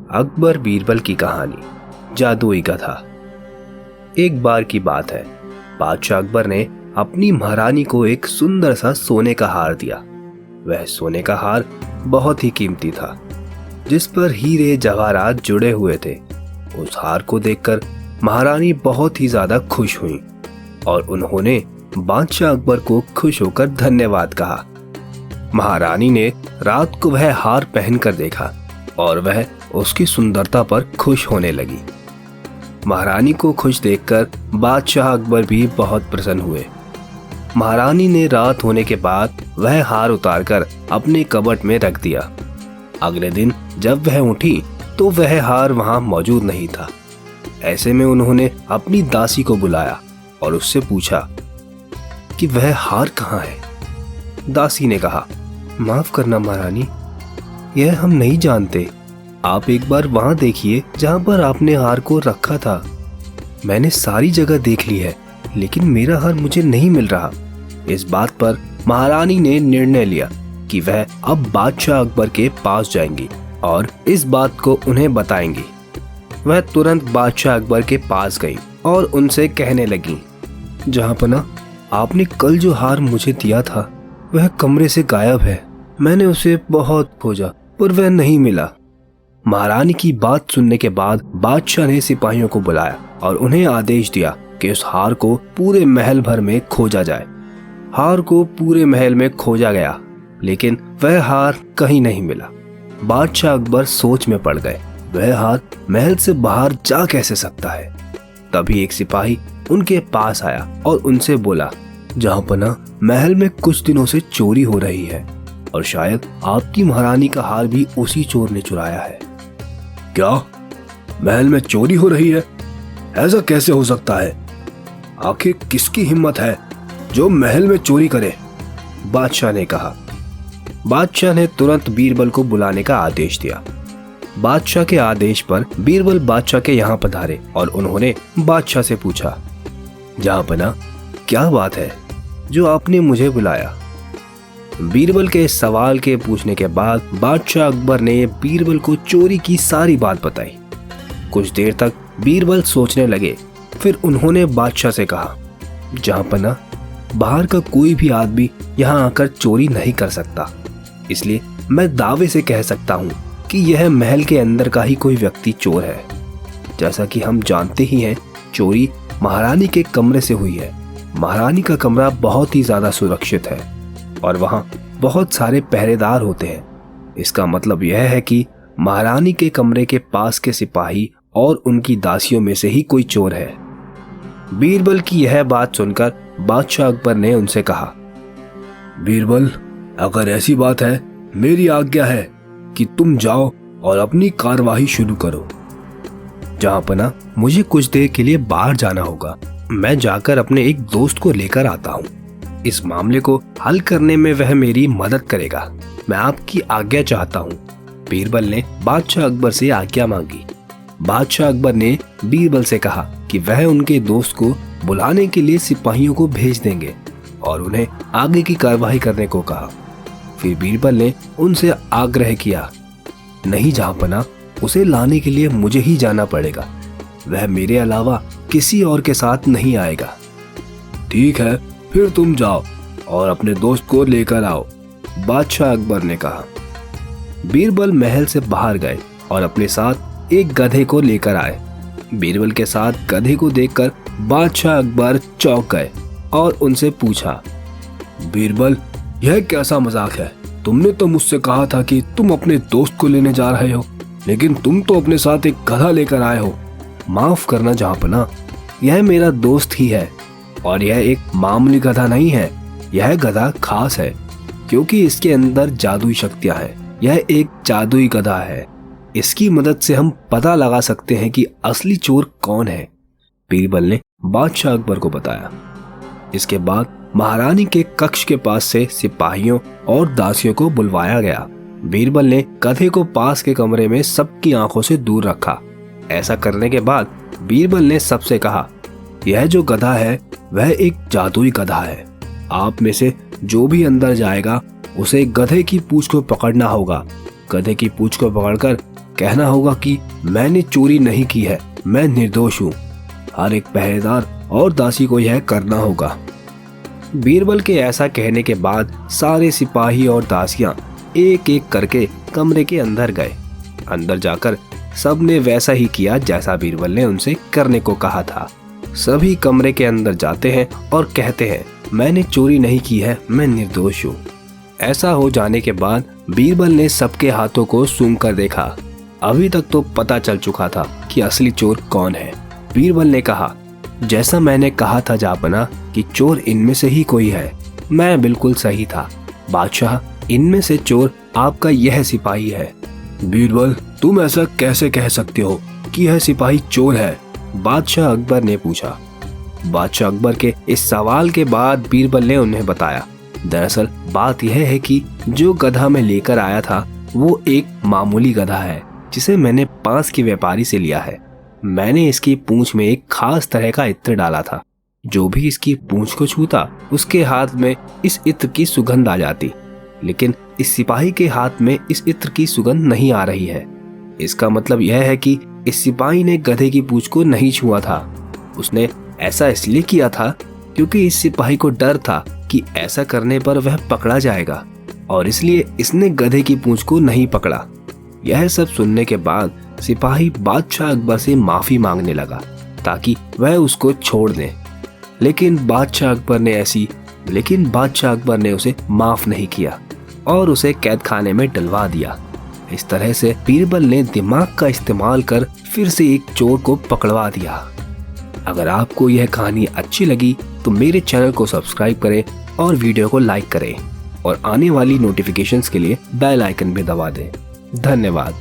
अकबर बीरबल की कहानी, जादुई गधा। एक बार की बात है, बादशाह अकबर ने अपनी महारानी को एक सुंदर सा सोने का हार दिया। वह सोने का हार बहुत ही कीमती था, जिस पर हीरे जवाहरात जुड़े हुए थे। उस हार को देखकर महारानी बहुत ही ज्यादा खुश हुई और उन्होंने बादशाह अकबर को खुश होकर धन्यवाद कहा। महारानी ने रात को वह हार पहनकर देखा और वह उसकी सुंदरता पर खुश होने लगी। महारानी को खुश देखकर बादशाह अकबर भी बहुत प्रसन्न हुए। महारानी ने रात होने के बाद वह हार उतारकर अपने कबर्ड में रख दिया। अगले दिन जब वह उठी तो वह हार वहां मौजूद नहीं था। ऐसे में उन्होंने अपनी दासी को बुलाया और उससे पूछा कि वह हार कहाँ है। दासी ने कहा, माफ करना महारानी, यह हम नहीं जानते। आप एक बार वहां देखिए जहां पर आपने हार को रखा था। मैंने सारी जगह देख ली है, लेकिन मेरा हार मुझे नहीं मिल रहा। इस बात पर महारानी ने निर्णय लिया कि वह अब बादशाह अकबर के पास जाएंगी और इस बात को उन्हें बताएंगी। वह तुरंत बादशाह अकबर के पास गई और उनसे कहने लगी, जहांपना, आपने कल जो हार मुझे दिया था वह कमरे से गायब है। मैंने उसे बहुत खोजा पर वह नहीं मिला। महारानी की बात सुनने के बाद बादशाह ने सिपाहियों को बुलाया और उन्हें आदेश दिया कि उस हार को पूरे महल भर में खोजा जाए। हार को पूरे महल में खोजा गया, लेकिन वह हार कहीं नहीं मिला। बादशाह अकबर सोच में पड़ गए, वह हार महल से बाहर जा कैसे सकता है। तभी एक सिपाही उनके पास आया और उनसे बोला, जहांपना, महल में कुछ दिनों से चोरी हो रही है और शायद आपकी महारानी का हार भी उसी चोर ने चुराया है। क्या? महल में चोरी हो रही है? ऐसा कैसे हो सकता है? आखिर किसकी हिम्मत है जो महल में चोरी करे? बादशाह ने कहा। बादशाह ने तुरंत बीरबल को बुलाने का आदेश दिया। बादशाह के आदेश पर बीरबल बादशाह के यहाँ पधारे और उन्होंने बादशाह से पूछा, जहांपना, क्या बात है जो आपने मुझे बुलाया? बीरबल के सवाल के पूछने के बाद बादशाह अकबर ने बीरबल को चोरी की सारी बात बताई। कुछ देर तक बीरबल सोचने लगे, फिर उन्होंने बादशाह से कहा, जहांपना, बाहर का कोई भी आदमी यहाँ आकर चोरी नहीं कर सकता, इसलिए मैं दावे से कह सकता हूँ कि यह महल के अंदर का ही कोई व्यक्ति चोर है। जैसा कि हम जानते ही हैं, चोरी महारानी के कमरे से हुई है। महारानी का कमरा बहुत ही ज्यादा सुरक्षित है और वहां बहुत सारे पहरेदार होते हैं। इसका मतलब यह है कि महारानी के कमरे के पास के सिपाही और उनकी दासियों में से ही कोई चोर है। बीरबल की यह बात सुनकर बादशाह अकबर ने उनसे कहा, बीरबल, अगर ऐसी बात है, मेरी आज्ञा है कि तुम जाओ और अपनी कार्यवाही शुरू करो। जहांपना, मुझे कुछ देर के लिए बाहर जाना होगा। मैं जाकर अपने एक दोस्त को लेकर आता हूँ। इस मामले को हल करने में वह मेरी मदद करेगा। मैं आपकी आज्ञा चाहता हूँ। बीरबल ने बादशाह अकबर से आज्ञा मांगी। बादशाह अकबर ने बीरबल से कहा कि वह उनके दोस्त को बुलाने के लिए सिपाहियों को भेज देंगे और उन्हें आगे की कार्रवाई करने को कहा। फिर बीरबल ने उनसे आग्रह किया, नहीं जहांपना, उसे लाने के लिए मुझे ही जाना पड़ेगा। वह मेरे अलावा किसी और के साथ नहीं आएगा। ठीक है, फिर तुम जाओ और अपने दोस्त को लेकर आओ, बादशाह अकबर ने कहा। बीरबल महल से बाहर गए और अपने साथ एक गधे को लेकर आए। बीरबल के साथ गधे को देखकर बादशाह अकबर चौंक गए और उनसे पूछा, बीरबल, यह कैसा मजाक है? तुमने तो मुझसे कहा था कि तुम अपने दोस्त को लेने जा रहे हो, लेकिन तुम तो अपने साथ एक गधा लेकर आए हो। माफ करना जहांपना, यह मेरा दोस्त ही है और यह एक मामूली गधा नहीं है। यह गधा खास है क्योंकि इसके अंदर जादुई शक्तियां हैं। यह एक जादुई गधा है। इसकी मदद से हम पता लगा सकते हैं कि असली चोर कौन है। बीरबल ने बादशाह अकबर को बताया। इसके बाद महारानी के कक्ष के पास से सिपाहियों और दासियों को बुलवाया गया। बीरबल ने गधे को पास के कमरे में सबकी आंखों से दूर रखा। ऐसा करने के बाद बीरबल ने सबसे कहा, यह जो गधा है वह एक जादुई गधा है। आप में से जो भी अंदर जाएगा उसे गधे की पूंछ को पकड़ना होगा। गधे की पूंछ को पकड़कर कहना होगा कि मैंने चोरी नहीं की है, मैं निर्दोष हूँ। हर एक पहरेदार और दासी को यह करना होगा। बीरबल के ऐसा कहने के बाद सारे सिपाही और दासियां एक एक करके कमरे के अंदर गए। अंदर जाकर सबने वैसा ही किया जैसा बीरबल ने उनसे करने को कहा था। सभी कमरे के अंदर जाते हैं और कहते हैं, मैंने चोरी नहीं की है, मैं निर्दोष हूँ। ऐसा हो जाने के बाद बीरबल ने सबके हाथों को सूंघ कर देखा। अभी तक तो पता चल चुका था कि असली चोर कौन है। बीरबल ने कहा, जैसा मैंने कहा था जापना कि चोर इनमें से ही कोई है, मैं बिल्कुल सही था। बादशाह, इनमें से चोर आपका यह सिपाही है। बीरबल, तुम ऐसा कैसे कह सकते हो कि यह सिपाही चोर है? बादशाह अकबर ने पूछा। बादशाह अकबर के इस सवाल के बाद बीरबल ने उन्हें बताया, दरअसल बात यह है कि जो गधा मैं लेकर आया था वो एक मामूली गधा है जिसे मैंने पास के व्यापारी से लिया है। मैंने इसकी पूंछ में एक खास तरह का इत्र डाला था। जो भी इसकी पूंछ को छूता उसके हाथ में इस इत्र की सुगंध आ जाती, लेकिन इस सिपाही के हाथ में इस इत्र की सुगंध नहीं आ रही है। इसका मतलब यह है कि इस सिपाही ने गधे की पूंछ को नहीं छुआ था। उसने ऐसा इसलिए किया था क्योंकि इस सिपाही को डर था कि ऐसा करने पर वह पकड़ा जाएगा, और इसलिए इसने गधे की पूंछ को नहीं पकड़ा। यह सब सुनने के बाद सिपाही बादशाह अकबर से माफी मांगने लगा ताकि वह उसको छोड़ दे, लेकिन बादशाह अकबर ने उसे माफ नहीं किया और उसे कैद खाने में डलवा दिया। इस तरह से बीरबल ने दिमाग का इस्तेमाल कर फिर से एक चोर को पकड़वा दिया। अगर आपको यह कहानी अच्छी लगी तो मेरे चैनल को सब्सक्राइब करें और वीडियो को लाइक करें और आने वाली नोटिफिकेशंस के लिए बेल आइकन भी दबा दें। धन्यवाद।